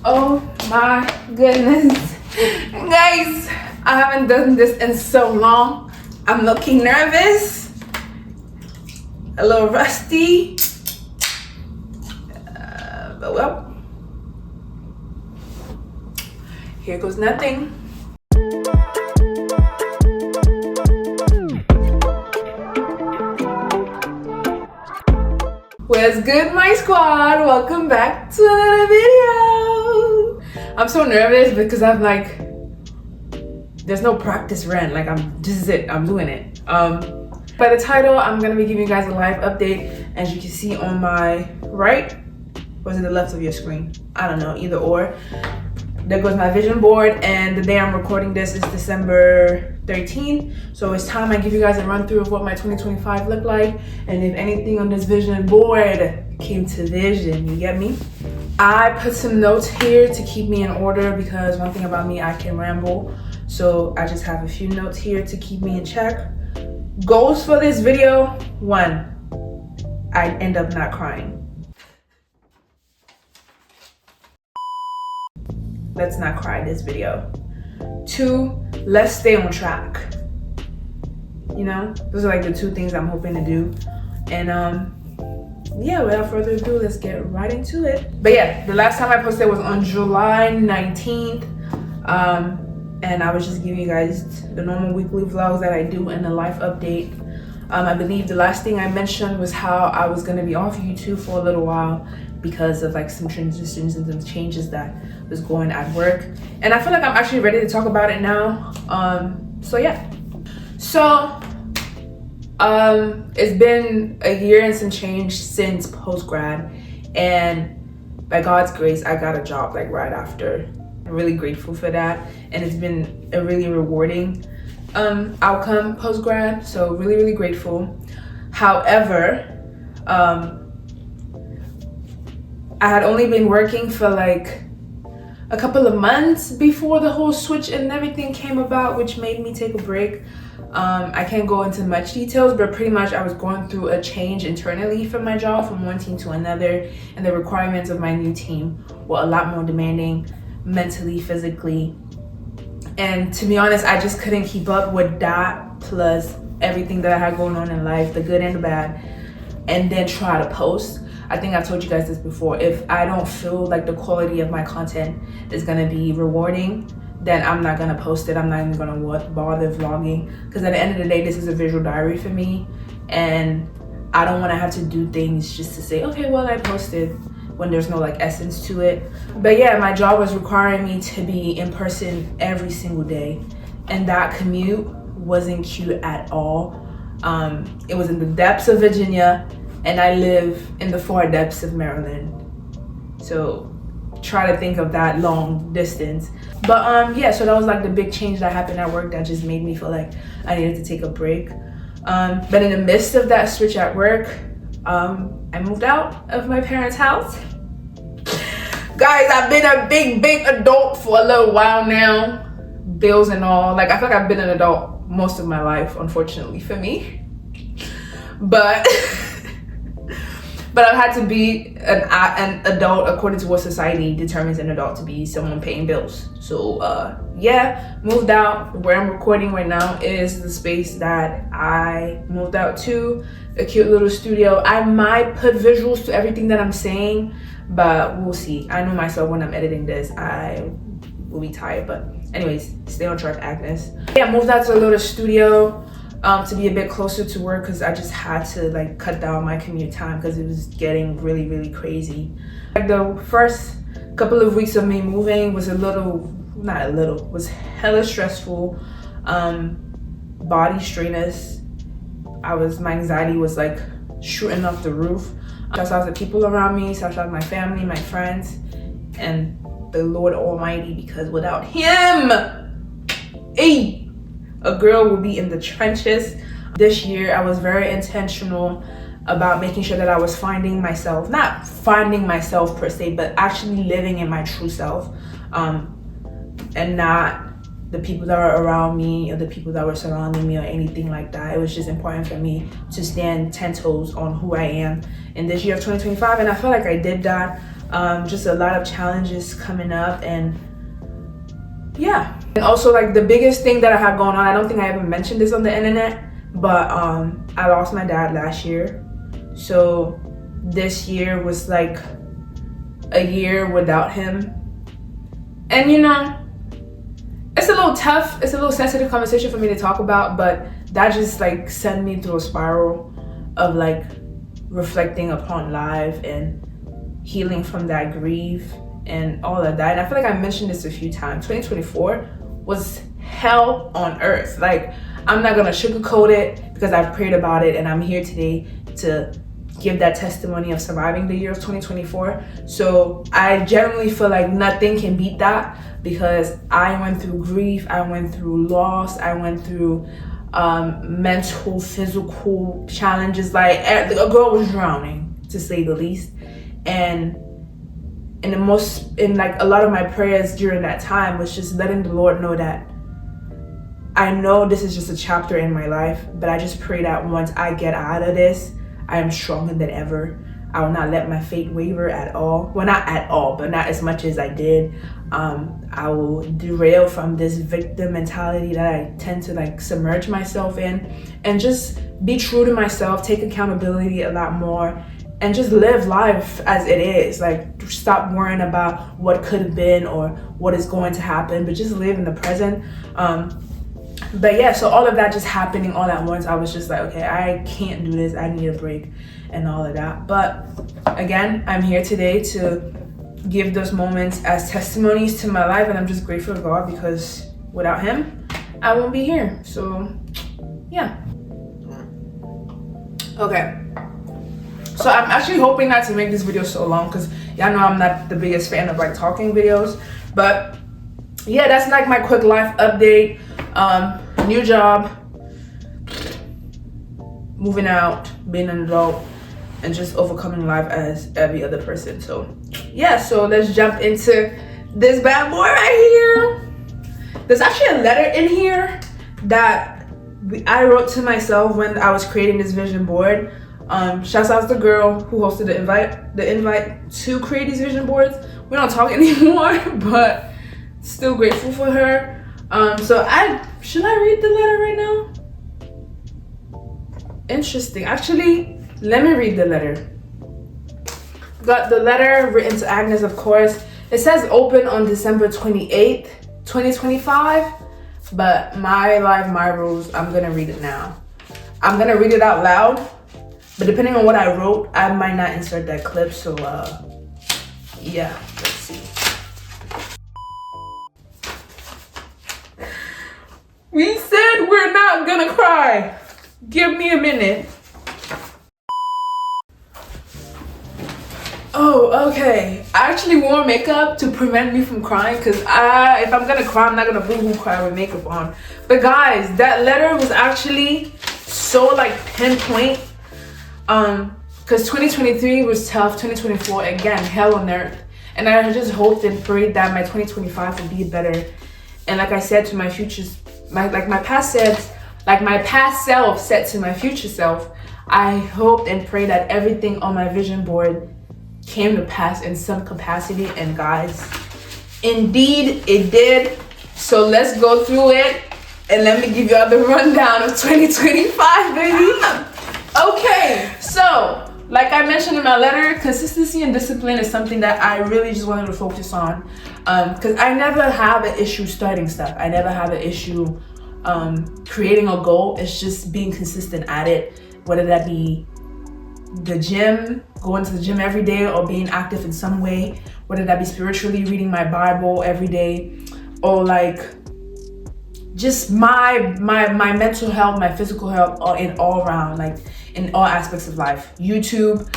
Oh my goodness. Guys, I haven't done this in so long. I'm looking nervous, a little rusty, but well, here goes nothing. What's good, my squad? Welcome back to another video. I'm so nervous because I'm like, there's no practice run. Like this is it, I'm doing it. By the title, I'm gonna be giving you guys a live update. As you can see on my right, or is it the left of your screen? I don't know, either or. There goes my vision board, and the day I'm recording this is December 13th. So it's time I give you guys a run through of what my 2025 looked like, and if anything on this vision board came to vision, you get me? I put some notes here to keep me in order because one thing about me, I can ramble. So I just have a few notes here to keep me in check. Goals for this video: 1, I end up not crying. Let's not cry this video. 2, let's stay on track. You know, those are like the 2 things I'm hoping to do. And yeah, without further ado, let's get right into it. But yeah, the last time I posted was on July 19th. And I was just giving you guys the normal weekly vlogs that I do and a life update. I believe the last thing I mentioned was how I was gonna be off YouTube for a little while because of like some transitions and some changes that was going at work. And I feel like I'm actually ready to talk about it now. So yeah. So it's been a year and some change since post-grad, and by God's grace, I got a job like right after. I'm really grateful for that, and it's been a really rewarding outcome post-grad, so really grateful. However, I had only been working for like a couple of months before the whole switch and everything came about, which made me take a break. I can't go into much details, but pretty much I was going through a change internally for my job from one team to another, and the requirements of my new team were a lot more demanding mentally, physically. And to be honest, I just couldn't keep up with that, plus everything that I had going on in life, the good and the bad, and then try to post. I think I've told you guys this before. If I don't feel like the quality of my content is gonna be rewarding, then I'm not gonna post it. I'm not even gonna bother vlogging, because at the end of the day, this is a visual diary for me, and I don't wanna have to do things just to say, okay, well, I posted, when there's no like essence to it. But yeah, my job was requiring me to be in person every single day, and that commute wasn't cute at all. It was in the depths of Virginia, and I live in the far depths of Maryland. So try to think of that long distance. But yeah, so that was like the big change that happened at work that just made me feel like I needed to take a break. But in the midst of that switch at work, I moved out of my parents' house. Guys, I've been a big adult for a little while now, bills and all. Like, I feel like I've been an adult most of my life, unfortunately for me. But I've had to be an adult according to what society determines an adult to be, someone paying bills. So yeah, moved out. Where I'm recording right now is the space that I moved out to, a cute little studio. I might put visuals to everything that I'm saying, but we'll see. I know myself, when I'm editing this, I will be tired. But anyways, stay on track, Agnes. Yeah, moved out to a little studio. To be a bit closer to work, because I just had to like cut down my commute time because it was getting really crazy. Like the first couple of weeks of me moving was was hella stressful. Body strainers. My anxiety was like shooting off the roof. Shout out to the people around me, shout out to my family, my friends, and the Lord Almighty, because without him, a girl will be in the trenches. This year, I was very intentional about making sure that I was finding myself, not finding myself per se, but actually living in my true self, and not the people that were around me or the people that were surrounding me or anything like that. It was just important for me to stand 10 toes on who I am in this year of 2025, and I feel like I did that. Just a lot of challenges coming up, and yeah. And also, like, the biggest thing that I have going on, I don't think I ever mentioned this on the internet, but I lost my dad last year. So this year was like a year without him. And you know, it's a little tough, it's a little sensitive conversation for me to talk about, but that just like sent me through a spiral of like reflecting upon life and healing from that grief and all of that. And I feel like I mentioned this a few times. 2024 was hell on earth. Like, I'm not gonna sugarcoat it because I've prayed about it, and I'm here today to give that testimony of surviving the year of 2024. So I generally feel like nothing can beat that, because I went through grief, I went through loss, I went through mental, physical challenges. Like, a girl was drowning, to say the least. And in like a lot of my prayers during that time was just letting the Lord know that I know this is just a chapter in my life, but I just pray that once I get out of this, I am stronger than ever. I will not let my faith waver at all. Well, not at all, but not as much as I did. I will derail from this victim mentality that I tend to like submerge myself in, and just be true to myself, take accountability a lot more, and just live life as it is. Like, stop worrying about what could have been or what is going to happen, but just live in the present. But yeah, so all of that just happening all at once, I was just like, okay, I can't do this, I need a break and all of that. But again, I'm here today to give those moments as testimonies to my life, and I'm just grateful to God, because without him, I won't be here. So yeah. Okay. So I'm actually hoping not to make this video so long, because y'all know I'm not the biggest fan of like talking videos. But yeah, that's like my quick life update. New job, moving out, being an adult, and just overcoming life as every other person. So yeah, so let's jump into this bad boy right here. There's actually a letter in here that I wrote to myself when I was creating this vision board. Shouts out to the girl who hosted the invite to create these vision boards. We don't talk anymore, but still grateful for her. So should I read the letter right now? Interesting. Actually, let me read the letter. Got the letter written to Agnes, of course. It says open on December 28th, 2025. But my life, my rules, I'm gonna read it now. I'm gonna read it out loud, but depending on what I wrote, I might not insert that clip. So yeah, let's see. We said we're not gonna cry. Give me a minute. Oh, okay. I actually wore makeup to prevent me from crying, because if I'm gonna cry, I'm not gonna boo-hoo cry with makeup on. But guys, that letter was actually so like pinpoint. Because 2023 was tough. 2024, again, hell on earth. And I just hoped and prayed that my 2025 would be better. And like I said to my past self said to my future self, I hoped and prayed that everything on my vision board came to pass in some capacity. And guys, indeed it did. So let's go through it, and let me give y'all the rundown of 2025, baby. Okay, so like I mentioned in my letter, consistency and discipline is something that I really just wanted to focus on, because I never have an issue starting stuff. I never have an issue creating a goal. It's just being consistent at it, whether that be the gym, going to the gym every day, or being active in some way, whether that be spiritually reading my Bible every day, or like just my mental health, my physical health, all around, like in all aspects of life. YouTube,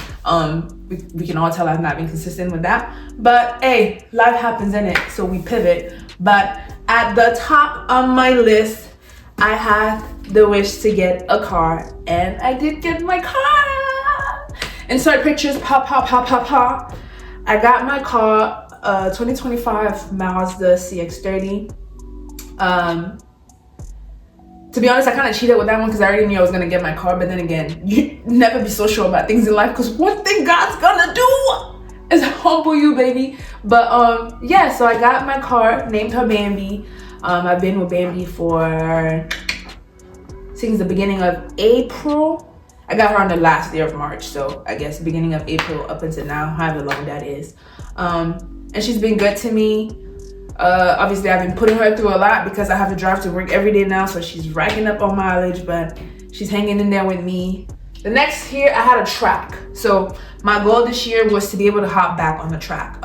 we can all tell I've not been consistent with that, but hey, life happens in it, so we pivot. But at the top of my list, I had the wish to get a car, and I did get my car. Insert pictures, pop. I got my car, 2025 Mazda CX-30. To be honest, I kind of cheated with that one, because I already knew I was gonna get my car. But then again, you never be so sure about things in life, because one thing God's gonna do, It's humble you, baby. But yeah, so I got my car, named her Bambi. I've been with Bambi for since the beginning of April. I got her on the last day of March, so I guess beginning of April up until now, however long that is. And she's been good to me. Obviously, I've been putting her through a lot because I have to drive to work every day now, so she's racking up on mileage, but she's hanging in there with me. The next year, I had a track. So my goal this year was to be able to hop back on the track.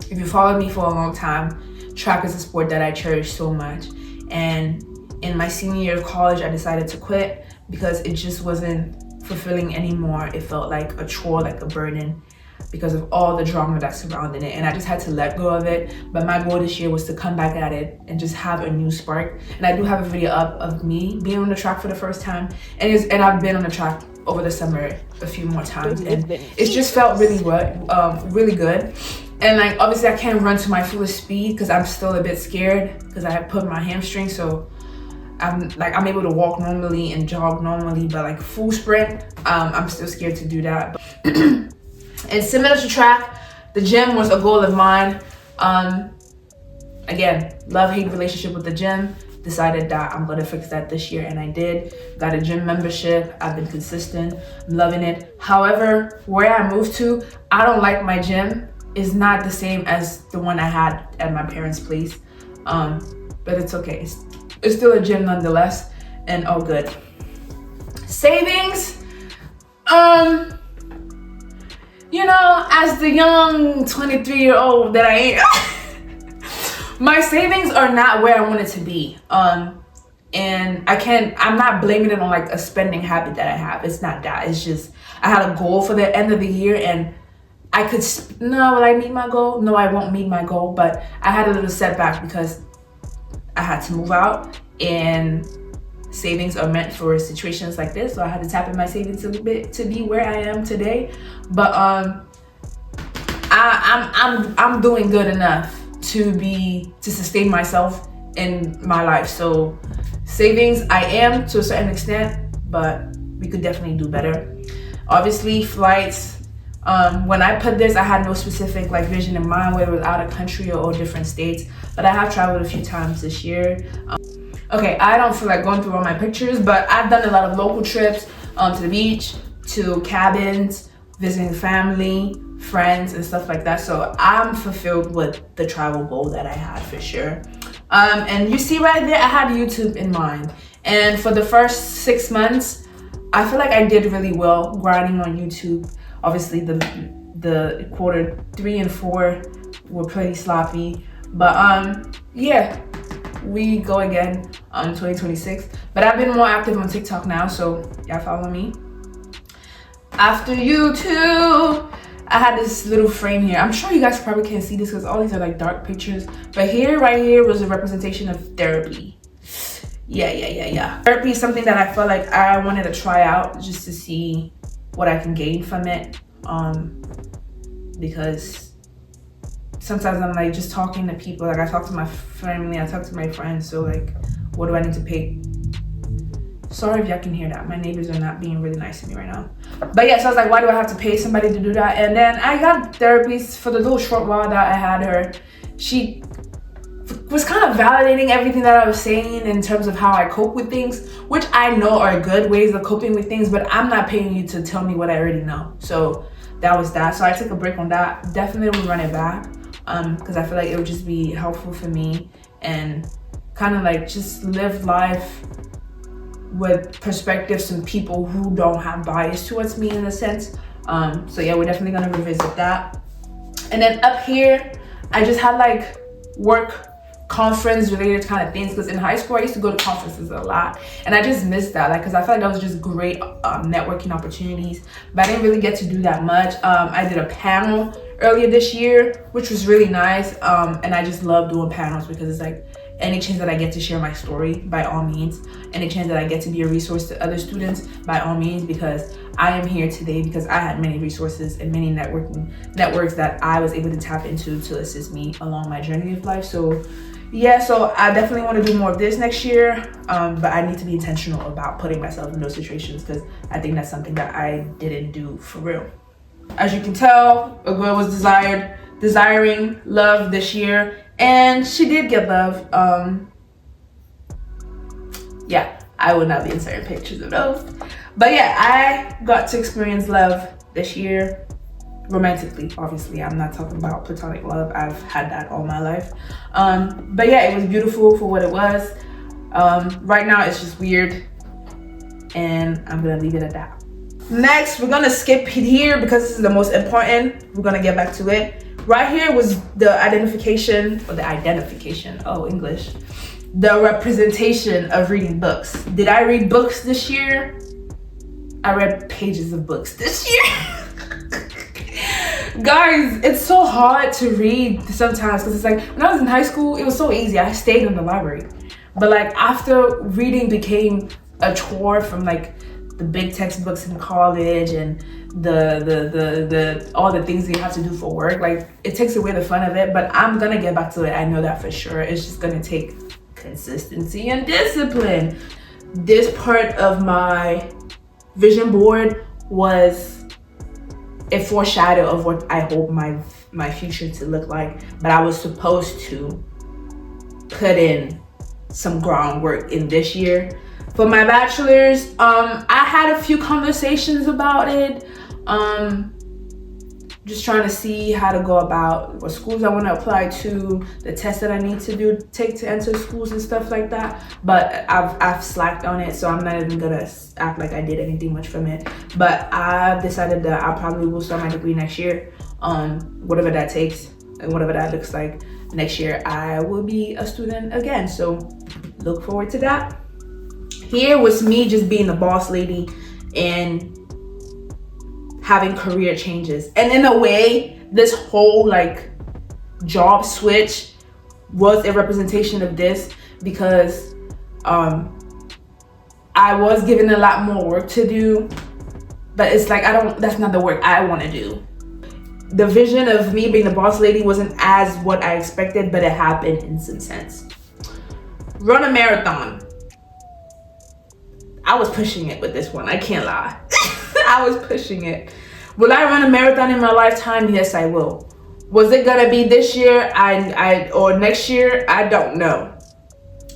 If you followed me for a long time, track is a sport that I cherish so much. And in my senior year of college, I decided to quit because it just wasn't fulfilling anymore. It felt like a chore, like a burden, because of all the drama that surrounded it, and I just had to let go of it. But my goal this year was to come back at it and just have a new spark. And I do have a video up of me being on the track for the first time, and I've been on the track over the summer a few more times, and it's just felt really good. And like obviously I can't run to my fullest speed because I'm still a bit scared because I have put my hamstring, so I'm able to walk normally and jog normally, but like full sprint, I'm still scared to do that. And similar to track, the gym was a goal of mine. Again, love-hate relationship with the gym. Decided that I'm gonna fix that this year, and I did. Got a gym membership. I've been consistent. I'm loving it. However, where I moved to, I don't like my gym. It's not the same as the one I had at my parents' place. But it's okay. It's still a gym nonetheless, and all good. Savings. You know, as the young 23-year-old that I am, my savings are not where I want it to be. And I'm not blaming it on like a spending habit that I have. It's not that. It's just, I had a goal for the end of the year, and I could, will I meet my goal? No, I won't meet my goal, but I had a little setback because I had to move out, and savings are meant for situations like this, so I had to tap in my savings a little bit to be where I am today. But I'm doing good enough to sustain myself in my life. So savings, I am to a certain extent, but we could definitely do better. Obviously, flights. When I put this, I had no specific like vision in mind, whether it was out of country or different states, but I have traveled a few times this year. Okay, I don't feel like going through all my pictures, but I've done a lot of local trips to the beach, to cabins, visiting family, friends, and stuff like that. So I'm fulfilled with the travel goal that I had for sure. And you see right there, I had YouTube in mind. And for the first 6 months, I feel like I did really well grinding on YouTube. Obviously, the quarter 3 and 4 were pretty sloppy, but yeah, we go again in 2026. But I've been more active on TikTok now, so y'all follow me. After YouTube, I had this little frame here. I'm sure you guys probably can't see this because all these are like dark pictures, but right here was a representation of therapy. Yeah. Therapy is something that I felt like I wanted to try out just to see what I can gain from it, because sometimes I'm like just talking to people, like I talk to my family, I talk to my friends, so like what do I need to pay? Sorry if y'all can hear that, my neighbors are not being really nice to me right now. But yeah, so I was like, why do I have to pay somebody to do that? And then I got therapies for the little short while that I had her. She was kind of validating everything that I was saying in terms of how I cope with things, which I know are good ways of coping with things, but I'm not paying you to tell me what I already know. So that was that. So I took a break on that. Definitely will run it back, because I feel like it would just be helpful for me and kind of like just live life with perspectives and people who don't have bias towards me in a sense. So yeah, we're definitely gonna revisit that. And then up here, I just had like work conference related kind of things, because in high school I used to go to conferences a lot, and I just missed that, like, because I felt like that was just great networking opportunities, but I didn't really get to do that much. I did a panel earlier this year, which was really nice, and I just love doing panels because it's like any chance that I get to share my story, by all means. Any chance that I get to be a resource to other students, by all means, because I am here today because I had many resources and many networks that I was able to tap into to assist me along my journey of life. So yeah, so I definitely want to do more of this next year, but I need to be intentional about putting myself in those situations, because I think that's something that I didn't do for real. As you can tell, a girl was desiring love this year, and she did get love. Yeah, I will not be inserting pictures of those. But yeah, I got to experience love this year. Romantically, obviously. I'm not talking about platonic love. I've had that all my life. But yeah, it was beautiful for what it was. Right now, it's just weird. And I'm gonna leave it at that. Next, we're gonna skip here because this is the most important. We're gonna get back to it. Right here was the identification, English. The representation of reading books. Did I read books this year? I read pages of books this year. Guys, it's so hard to read sometimes because it's like when I was in high school, it was so easy. I stayed in the library. But like after reading became a chore from like the big textbooks in college and the all the things you have to do for work, like it takes away the fun of it. But I'm gonna get back to it. I know that for sure. It's just gonna take consistency and discipline. This part of my vision board was a foreshadow of what I hope my future to look like, but I was supposed to put in some groundwork in this year. For my bachelor's, I had a few conversations about it, just trying to see how to go about what schools I want to apply to, the tests that I need to take to enter schools and stuff like that. But I've slacked on it, so I'm not even gonna act like I did anything much from it. But I've decided that I probably will start my degree next year, whatever that takes and whatever that looks like. Next year I will be a student again, so look forward to that. Here was me just being a boss lady and having career changes. And in a way, this whole like job switch was a representation of this because I was given a lot more work to do, but it's like that's not the work I want to do. The vision of me being the boss lady wasn't as what I expected, but it happened in some sense. Run a marathon. I was pushing it with this one, I can't lie. I was pushing it. Will I run a marathon in my lifetime? Yes, I will. Was it gonna be this year or next year? I don't know.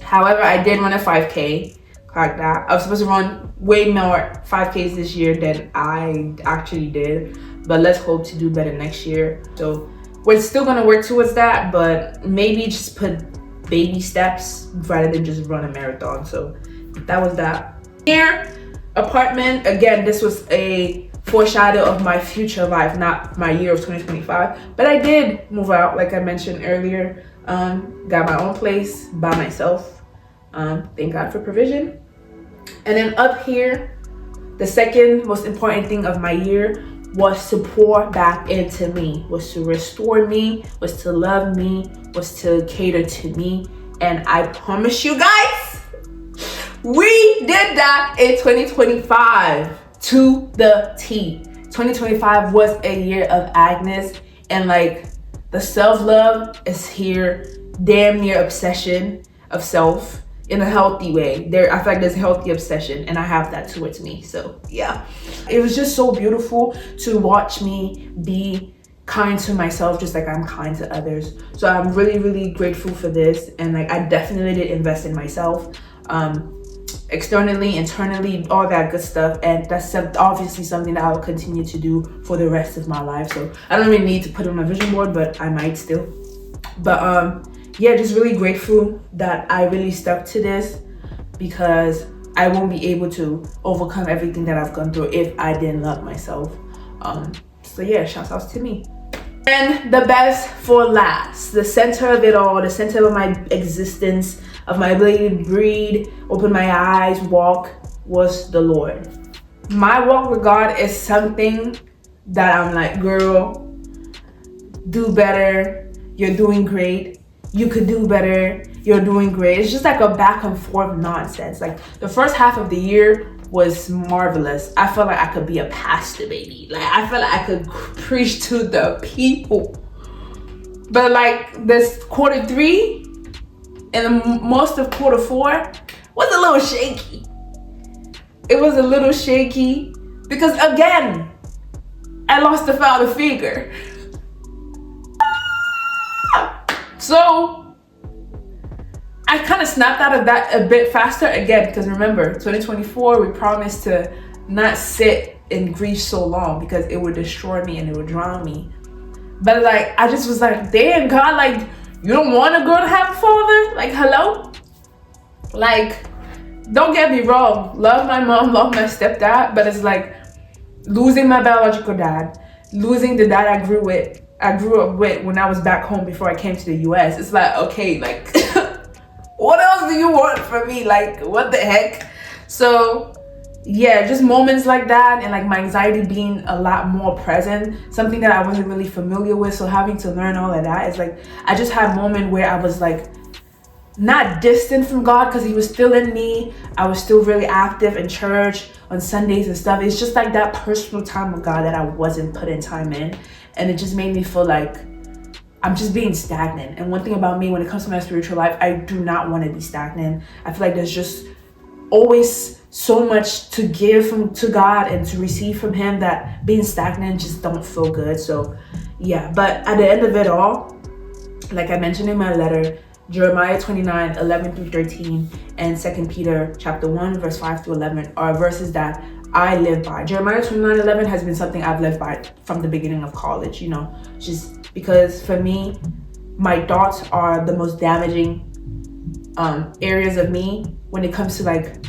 However, I did run a 5K, like that. I was supposed to run way more 5Ks this year than I actually did, but let's hope to do better next year. So we're still gonna work towards that, but maybe just put baby steps rather than just run a marathon. So that was that. Here, apartment, again, this was a foreshadow of my future life, not my year of 2025. But I did move out, like I mentioned earlier. Got my own place by myself. Thank God for provision. And then up here, the second most important thing of my year was to pour back into me, was to restore me, was to love me, was to cater to me. And I promise you guys, we did that in 2025 to the T. 2025 was a year of Agnes, and like the self-love is here, damn near obsession of self in a healthy way. I feel like there's a healthy obsession, and I have that towards me. So yeah, it was just so beautiful to watch me be kind to myself just like I'm kind to others. So I'm really, really grateful for this, and like I definitely did invest in myself. Externally, internally, all that good stuff, and that's obviously something that I will continue to do for the rest of my life. So I don't really need to put it on my vision board, but I might still. But yeah, just really grateful that I really stuck to this, because I won't be able to overcome everything that I've gone through if I didn't love myself. So yeah, shout outs to me. And the best for last, the center of it all, the center of my existence, of my ability to breathe, open my eyes, walk, was the Lord. My walk with God is something that I'm like, girl, do better, you're doing great, you could do better, you're doing great. It's just like a back and forth nonsense. Like the first half of the year was marvelous. I felt like I could be a pastor, baby. Like I felt like I could preach to the people. But like this quarter 3 and most of quarter 4 was a little shaky. It was a little shaky because again, I lost a father figure. So I kind of snapped out of that a bit faster again, because remember, 2024, we promised to not sit in grief so long because it would destroy me and it would drown me. But like, I just was like, damn, God, like, you don't want a girl to have a father? Like, hello? Like, don't get me wrong, love my mom, love my stepdad, but it's like losing my biological dad, losing the dad I grew up with when I was back home before I came to the US. It's like, okay, like what else do you want from me? Like, what the heck? So yeah, just moments like that, and like my anxiety being a lot more present, something that I wasn't really familiar with. So having to learn all of that is like, I just had a moment where I was like not distant from God, because he was still in me. I was still really active in church on Sundays and stuff. It's just like that personal time with God that I wasn't putting time in, and it just made me feel like I'm just being stagnant. And one thing about me when it comes to my spiritual life, I do not want to be stagnant. I feel like there's just always so much to give to God and to receive from him that being stagnant just don't feel good. So yeah, but at the end of it all, like I mentioned in my letter, Jeremiah 29, 11 through 13, and 2 Peter chapter 1, verse 5 through 11 are verses that I live by. Jeremiah 29, 11 has been something I've lived by from the beginning of college, you know, just because for me, my thoughts are the most damaging areas of me when it comes to like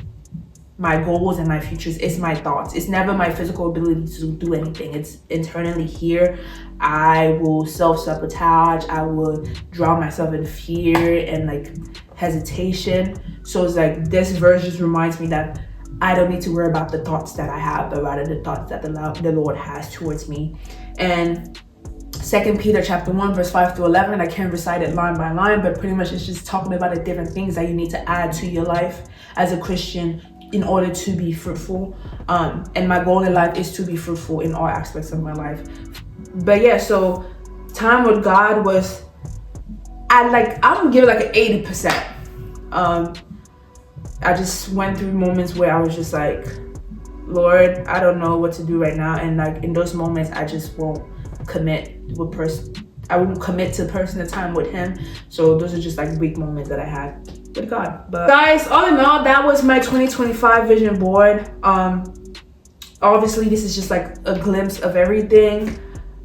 my goals and my futures. It's my thoughts. It's never my physical ability to do anything. It's internally here. I will self-sabotage. I will drown myself in fear and like hesitation. So it's like this verse just reminds me that I don't need to worry about the thoughts that I have, but rather the thoughts that the Lord has towards me. And 2 Peter chapter 1, verse 5 through 11, I can't recite it line by line, but pretty much it's just talking about the different things that you need to add to your life as a Christian in order to be fruitful. And my goal in life is to be fruitful in all aspects of my life. But yeah, so time with God was, I'm gonna give it like an 80%. I just went through moments where I was just like, Lord, I don't know what to do right now. And like in those moments, I just won't commit I won't commit to personal time with him. So those are just like weak moments that I had with God. But guys, all in all, that was my 2025 vision board. Obviously this is just like a glimpse of everything.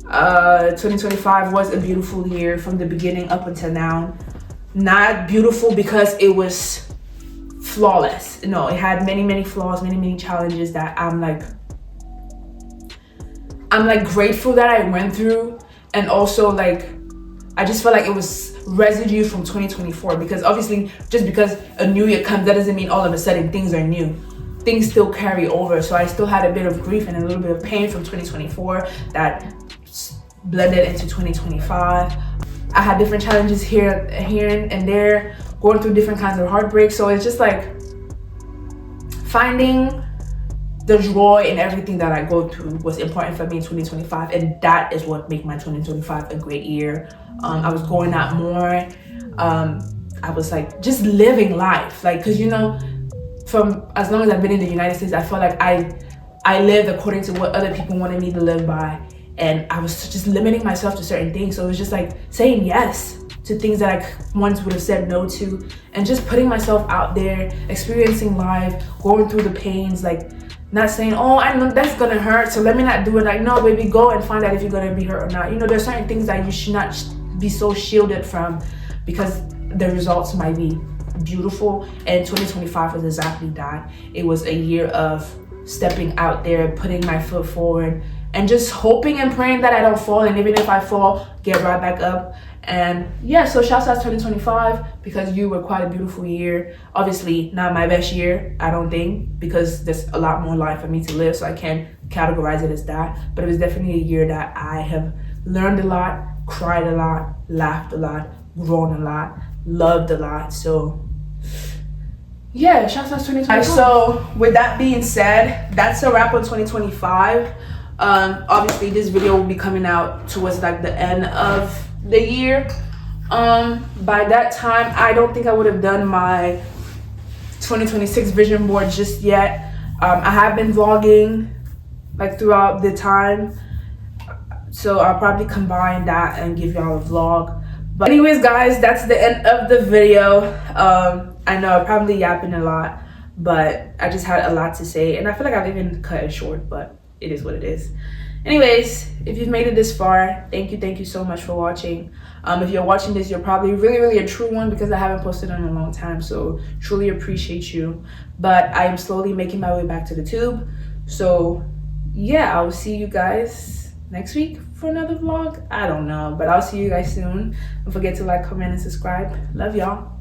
2025 was a beautiful year from the beginning up until now. Not beautiful because it was flawless. No, it had many flaws, many challenges that I'm like grateful that I went through. And also like I just felt like it was residue from 2024, because obviously just because a new year comes, that doesn't mean all of a sudden things are new. Things still carry over. So I still had a bit of grief and a little bit of pain from 2024 that blended into 2025. I had different challenges here and there, going through different kinds of heartbreak. So it's just like finding the joy in everything that I go through was important for me in 2025, and that is what made my 2025 a great year. I was going out more. I was like just living life, like, because you know, from as long as I've been in the United States, I felt like I lived according to what other people wanted me to live by, and I was just limiting myself to certain things. So it was just like saying yes to things that I once would have said no to, and just putting myself out there, experiencing life, going through the pains, like not saying, oh, I know that's gonna hurt, so let me not do it. Like, no, baby, go and find out if you're gonna be hurt or not. You know, there's certain things that you should not be so shielded from, because the results might be beautiful. And 2025 was exactly that. It was a year of stepping out there, putting my foot forward, and just hoping and praying that I don't fall. And even if I fall, get right back up. And yeah, so shouts out 2025, because you were quite a beautiful year. Obviously not my best year, I don't think, because there's a lot more life for me to live, so I can't categorize it as that. But it was definitely a year that I have learned a lot, cried a lot, laughed a lot, grown a lot, loved a lot. So yeah, shouts out 2025. So with that being said, that's a wrap on 2025. Obviously this video will be coming out towards like the end of the year. By that time, I don't think I would have done my 2026 vision board just yet. I have been vlogging like throughout the time. So I'll probably combine that and give y'all a vlog. But anyways, guys, that's the end of the video. I know I'm probably yapping a lot, but I just had a lot to say, and I feel like I've even cut it short, but it is what it is. Anyways, if you've made it this far, thank you so much for watching. If you're watching this, you're probably really a true one, because I haven't posted in a long time, so truly appreciate you. But I am slowly making my way back to the tube, so yeah, I'll see you guys next week for another vlog. I don't know, but I'll see you guys soon. Don't forget to like, comment, and subscribe. Love y'all.